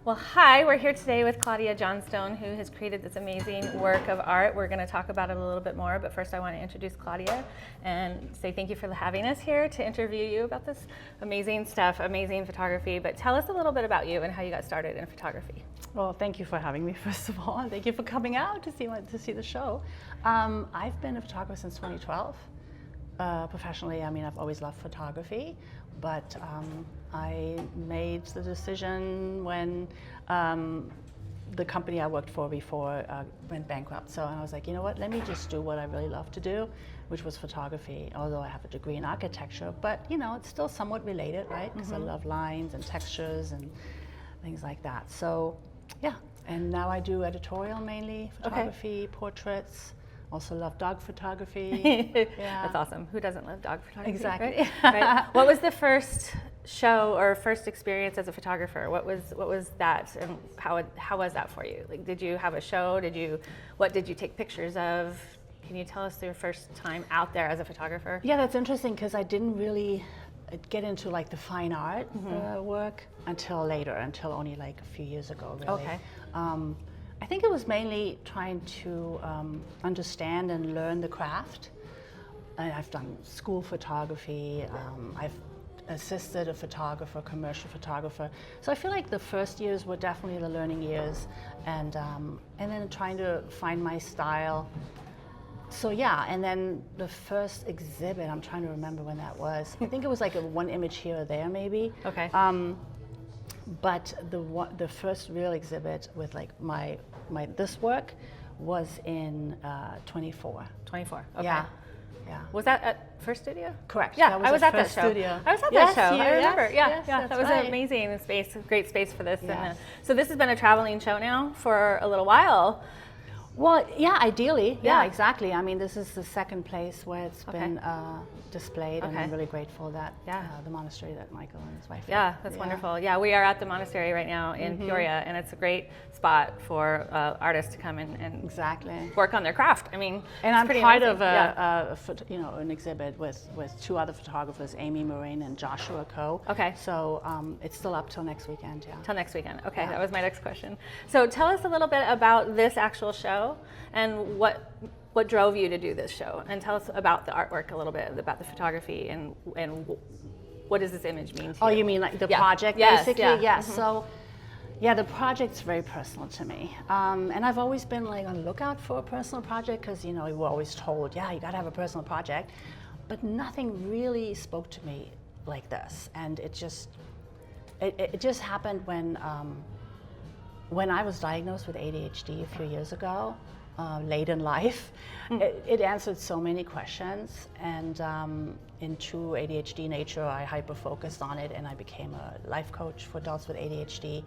Well, hi, we're here today with Claudia Johnstone, who has created this amazing work of art. We're going to talk about it a little bit more, but first I want to introduce Claudia and say thank you for having us here to interview you about this amazing stuff, amazing photography. But tell us a little bit about you and how you got started in photography. Well, thank you for having me, first of all, and thank you for coming out to see the show. I've been a photographer since 2012. Professionally, I've always loved photography, but I made the decision when the company I worked for before went bankrupt. So I was like, you know what, let me just do what I really love to do, which was photography, although I have a degree in architecture, but it's still somewhat related, right? Because I love lines and textures and things like that. So yeah, and now I do editorial mainly, photography, portraits. Also love dog photography. Yeah. That's awesome. Who doesn't love dog photography? Exactly. Right? What was the first show or first experience as a photographer? What was that, and how was that for you? Like, did you have a show? What did you take pictures of? Can you tell us your first time out there as a photographer? Yeah, that's interesting because I didn't really get into like the fine art work until only like a few years ago, really. Okay. I think it was mainly trying to understand and learn the craft. I've done school photography. I've assisted a photographer, commercial photographer. So I feel like the first years were definitely the learning years, and then trying to find my style. So yeah, and then the first exhibit, I'm trying to remember when that was. I think it was like one image here or there, maybe. Okay. But the first real exhibit with like my this work was in 24. 24. Okay. Yeah. Was that at First Studio? Correct. Yeah, I was at that show. Studio. I was at that show. I remember. Yes, That was right. an amazing space, great space for this. Yes. And, so this has been a traveling show now for a little while. Well, yeah, ideally. Yeah. Yeah, exactly. This is the second place where it's been displayed, and I'm really grateful that the monastery that Michael and his wife. Yeah, that's wonderful. Yeah, we are at the monastery right now in Peoria, and it's a great spot for artists to come and exactly work on their craft. And I'm part of an exhibit with two other photographers, Amy Moraine and Joshua Coe. Okay. So it's still up till next weekend. Yeah. Till next weekend. Okay, that was my next question. So tell us a little bit about this actual show and what drove you to do this show, and tell us about the artwork a little bit, about the photography, and what does this image mean to you? Oh, you mean like the project, basically? Yeah. Yes. So, yeah, the project's very personal to me, and I've always been like on the lookout for a personal project because we're always told, you got to have a personal project, but nothing really spoke to me like this, and it just happened when I was diagnosed with ADHD a few years ago. Late in life, it answered so many questions, and in true ADHD nature, I hyper-focused on it, and I became a life coach for adults with ADHD.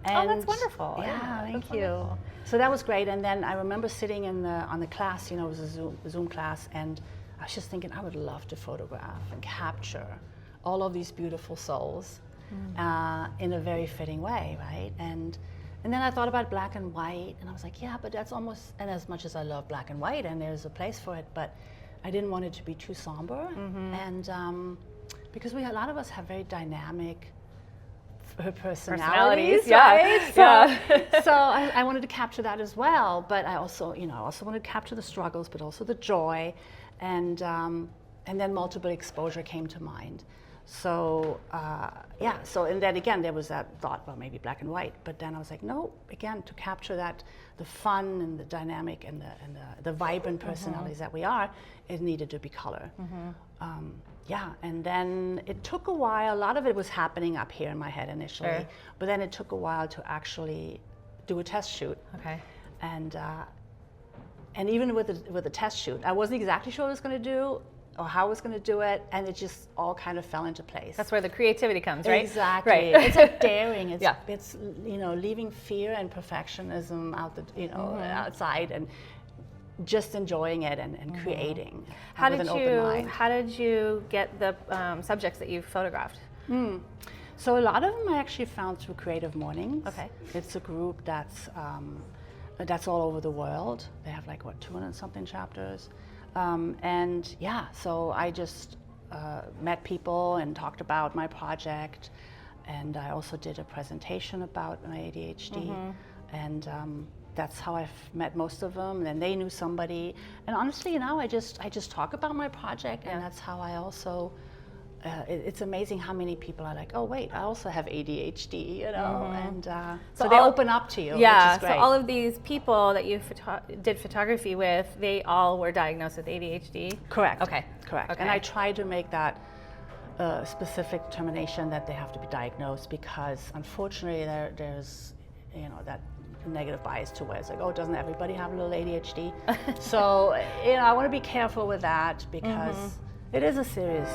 And that's wonderful. Yeah, thank you. Wonderful. So that was great, and then I remember sitting on the class, it was a Zoom class, and I was just thinking I would love to photograph and capture all of these beautiful souls in a very fitting way, right? And then I thought about black and white, and I was like, yeah, but that's almost, and as much as I love black and white, and there's a place for it, but I didn't want it to be too somber. And because a lot of us have very dynamic personalities, right? So I wanted to capture that as well, but I also wanted to capture the struggles, but also the joy, and then multiple exposure came to mind. So and then again there was that thought, well, maybe black and white, but then I was like, no, again, to capture that, the fun and the dynamic and the vibrant personalities that we are, it needed to be color. And then it took a while. A lot of it was happening up here in my head initially, but then it took a while to actually do a test shoot. Okay. And even with the test shoot, I wasn't exactly sure what I was going to do or how I was going to do it, and it just all kind of fell into place. That's where the creativity comes, right? Exactly. Right. It's like daring. It's leaving fear and perfectionism outside and just enjoying it and creating with an open mind. How did you get the subjects that you photographed? So a lot of them I actually found through Creative Mornings. Okay. It's a group that's all over the world. They have 200 something chapters. So I just met people and talked about my project, and I also did a presentation about my ADHD, and that's how I've met most of them. And then they knew somebody, and honestly, now I just talk about my project, and that's how I also. It's amazing how many people are like, oh wait, I also have ADHD, you know, and so they open up to you. Yeah, which is great. so all of these people that you did photography with, they all were diagnosed with ADHD? Correct. Okay. Correct. Okay. And I try to make that specific determination that they have to be diagnosed, because unfortunately there's, you know, that negative bias to where it's like, oh, doesn't everybody have a little ADHD? So, you know, I want to be careful with that, because it is a serious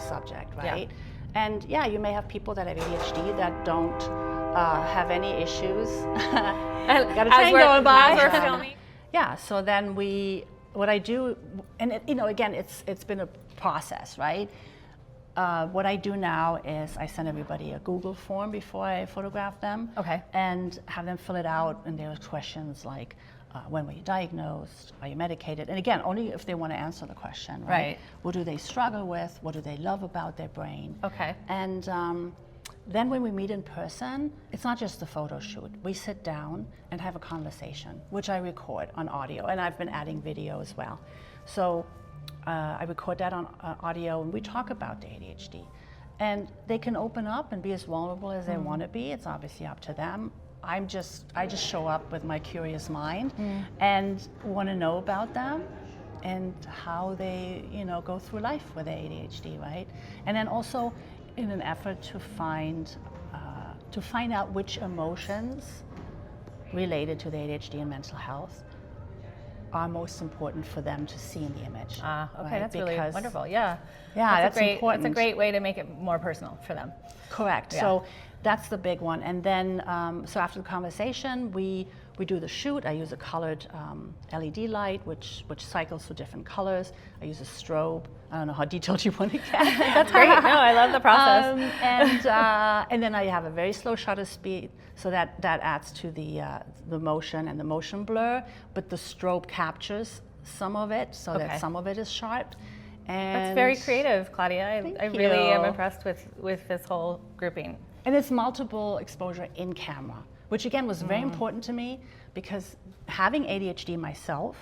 subject, right? Yeah. And yeah, you may have people that have ADHD that don't have any issues. Got a train going by. As we're filming. Yeah, so then what I do, and you know, again, it's been a process, right? What I do now is I send everybody a Google form before I photograph them. Okay. And have them fill it out, and there's questions like, when were you diagnosed? Are you medicated? And again, only if they want to answer the question, right? Right. What do they struggle with? What do they love about their brain? Okay. And then when we meet in person, it's not just a photo shoot. We sit down and have a conversation, which I record on audio, and I've been adding video as well. So I record that on audio, and we talk about the ADHD. And they can open up and be as vulnerable as they want to be. It's obviously up to them. I just show up with my curious mind and want to know about them and how they, you know, go through life with ADHD, right? And then also in an effort to find out which emotions related to the ADHD and mental health are most important for them to see in the image. Okay, right? that's really wonderful. Yeah. Yeah, that's great, important. It's a great way to make it more personal for them. Correct. Yeah. So that's the big one. And then, so after the conversation, we do the shoot. I use a colored LED light, which cycles through different colors. I use a strobe. I don't know how detailed you want to get. That's great. No, I love the process. And then I have a very slow shutter speed, so that adds to the motion and the motion blur. But the strobe captures some of it, so that some of it is sharp. And that's very creative, Claudia. I really am impressed with this whole grouping. And it's multiple exposure in camera, which again was very important to me, because having ADHD myself,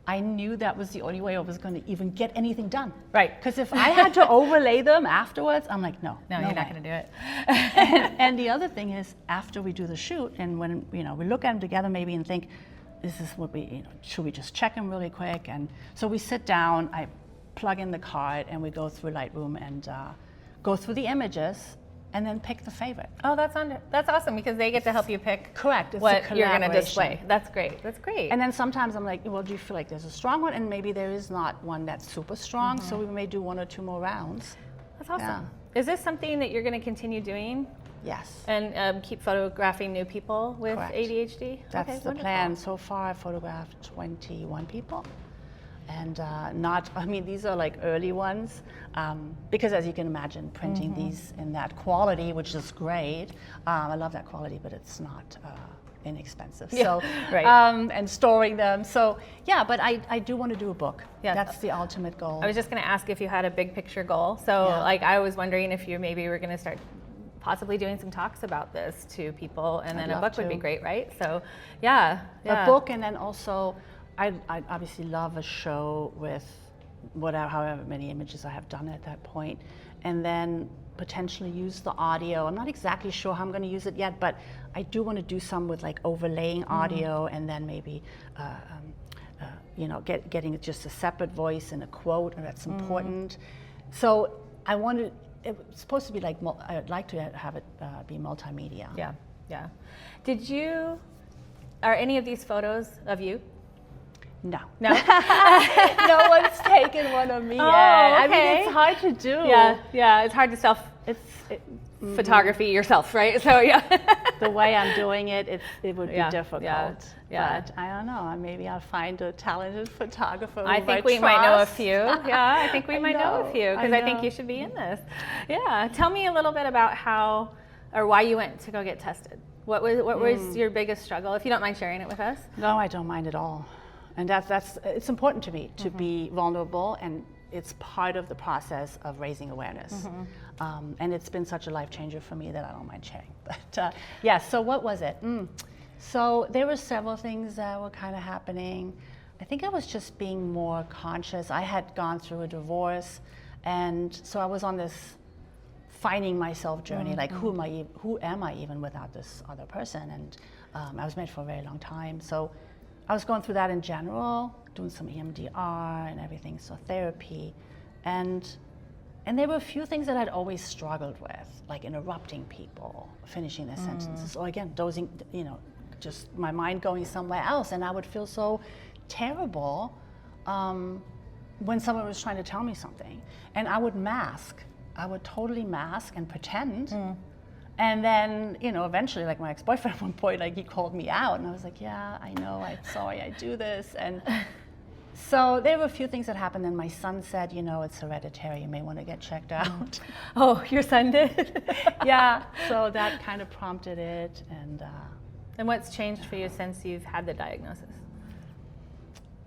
I knew that was the only way I was going to even get anything done. Right. Because if I had to overlay them afterwards, I'm like, no, you're not going to do it. and the other thing is, after we do the shoot, and when we look at them together maybe and think, this is what we, should we just check them really quick? And so we sit down, I plug in the card, and we go through Lightroom and go through the images, and then pick the favorite. Oh, that's awesome, because they get to help you pick correct. It's what you're going to display. That's great. That's great. And then sometimes I'm like, well, do you feel like there's a strong one? And maybe there is not one that's super strong, so we may do 1 or 2 more rounds. That's awesome. Yeah. Is this something that you're going to continue doing? Yes. And keep photographing new people with Correct. ADHD? That's the plan. So far, I've photographed 21 people. And these are like early ones, because as you can imagine, printing these in that quality, which is great. I love that quality, but it's not inexpensive. Yeah, so, right. And storing them. So, yeah, but I do want to do a book. Yeah. That's the ultimate goal. I was just going to ask if you had a big picture goal. So, I was wondering if you maybe were going to start possibly doing some talks about this to people, and then a book would be great, right? So, yeah. A book, and then also, I obviously love a show with however many images I have done at that point, and then potentially use the audio. I'm not exactly sure how I'm going to use it yet, but I do want to do some with like overlaying audio, and then maybe getting just a separate voice and a quote, and that's important. So it's supposed to be like, I'd like to have it be multimedia. Yeah. Are any of these photos of you? No. No? No one's taken one of me yet. I mean, it's hard to do. Yeah, it's hard to photography yourself, right? So, yeah. The way I'm doing it would be difficult. Yeah. But I don't know, maybe I'll find a talented photographer who I think we might know a few. Yeah, I think we might know a few, because I think you should be in this. Yeah. Tell me a little bit about why you went to go get tested. What was your biggest struggle, if you don't mind sharing it with us? No, I don't mind at all. And it's important to me to be vulnerable, and it's part of the process of raising awareness. And it's been such a life changer for me that I don't mind sharing. But yeah, so what was it? So there were several things that were kind of happening. I think I was just being more conscious. I had gone through a divorce, and so I was on this finding myself journey, like who am I even without this other person? And I was married for a very long time. So I was going through that in general, doing some EMDR and everything, so therapy. And there were a few things that I'd always struggled with, like interrupting people, finishing their sentences, or again, dozing, just my mind going somewhere else. And I would feel so terrible when someone was trying to tell me something. And I would mask. I would totally mask and pretend. And then, eventually, like my ex-boyfriend at one point, like he called me out, and I was like, yeah, I know, I'm sorry I do this. And so there were a few things that happened, and my son said, it's hereditary, you may want to get checked out. Oh, your son did? Yeah, so that kind of prompted it. And what's changed for you since you've had the diagnosis?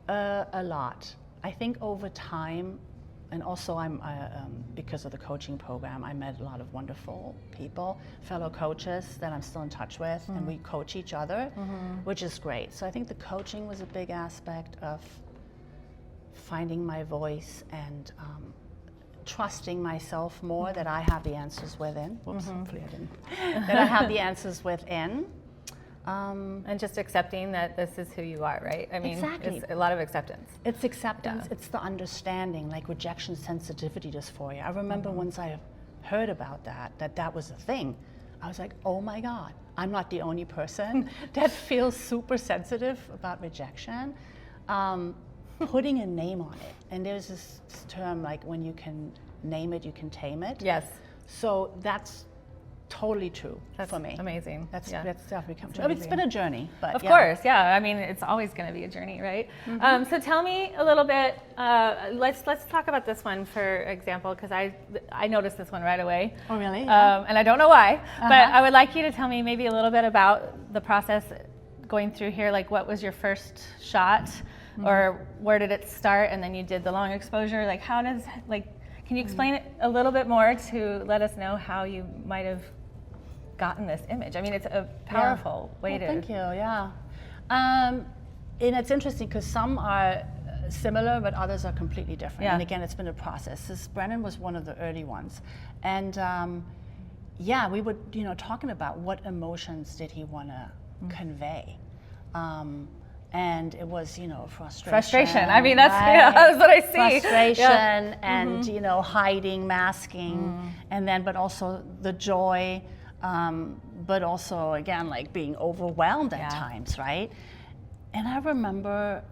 A lot. I think over time, and also because of the coaching program, I met a lot of wonderful people, fellow coaches that I'm still in touch with, and we coach each other, which is great. So I think the coaching was a big aspect of finding my voice and trusting myself more, that I have the answers within. Whoops, hopefully I didn't. That I have the answers within. And just accepting that this is who you are, right? I mean, Exactly. It's a lot of acceptance. It's acceptance, it's the understanding, like rejection sensitivity dysphoria. I remember once I heard about that was a thing. I was like, oh my God, I'm not the only person that feels super sensitive about rejection. Putting a name on it. And there's this term, like when you can name it, you can tame it. Yes. So that's totally true for me. Amazing. That's definitely come true. Amazing. It's been a journey, but of course, yeah. I mean, it's always going to be a journey, right? So tell me a little bit. Let's talk about this one, for example, because I noticed this one right away. Oh, really? And I don't know why, but I would like you to tell me maybe a little bit about the process going through here. Like, what was your first shot, or where did it start, and then you did the long exposure? Like, can you explain it a little bit more to let us know how you might have gotten this image? I mean, it's a powerful way to. Thank you. Yeah, and it's interesting because some are similar, but others are completely different. Yeah. And again, it's been a process. Brennan was one of the early ones, and we were talking about what emotions did he want to convey. And it was, frustration. I mean, that's what I see. Frustration and, hiding, masking, and then, but also the joy, but also, again, like being overwhelmed at times, right? And I remember,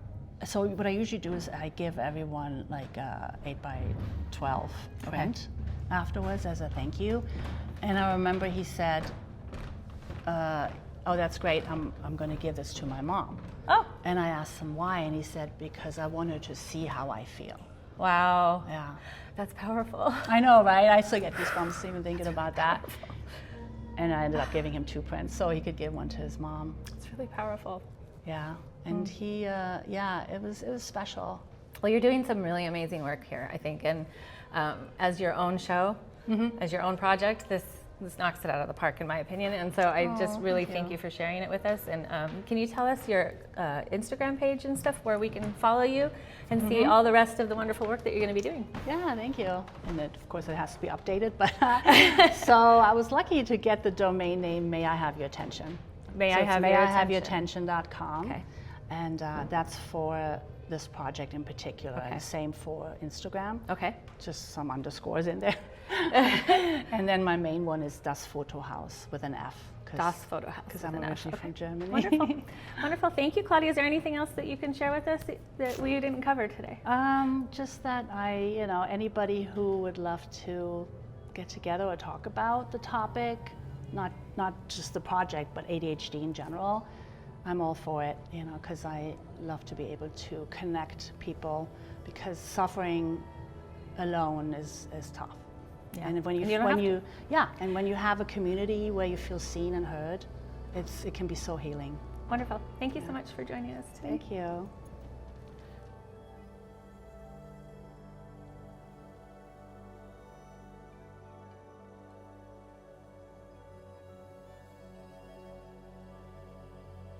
so what I usually do is I give everyone like a 8x12 print afterwards as a thank you. And I remember he said, oh, that's great, I'm going to give this to my mom. Oh. And I asked him why, and he said, because I want her to see how I feel. Wow. Yeah. That's powerful. I know, right? I still get goosebumps even thinking about that. And I ended up giving him 2 prints so he could give one to his mom. It's really powerful. Yeah. And he, it was special. Well, you're doing some really amazing work here, I think. And as your own show, as your own project, this knocks it out of the park, in my opinion. And so I just really thank you for sharing it with us. And can you tell us your Instagram page and stuff where we can follow you and see all the rest of the wonderful work that you're going to be doing? Yeah, thank you. And of course, it has to be updated. But so I was lucky to get the domain name, May I Have Your Attention. May I Have Your attention.com. Okay. And that's for this project in particular. Okay. And same for Instagram. Okay. Just some underscores in there. And then my main one is Das Fotohaus with an F. Das Fotohaus. Because I'm originally from Germany. Wonderful. Wonderful. Thank you, Claudia. Is there anything else that you can share with us that we didn't cover today? Just that anybody who would love to get together or talk about the topic, not just the project, but ADHD in general, I'm all for it, because I love to be able to connect people, because suffering alone is tough. Yeah. And when you have a community where you feel seen and heard, it can be so healing. Wonderful. Thank you so much for joining us today. Thank you.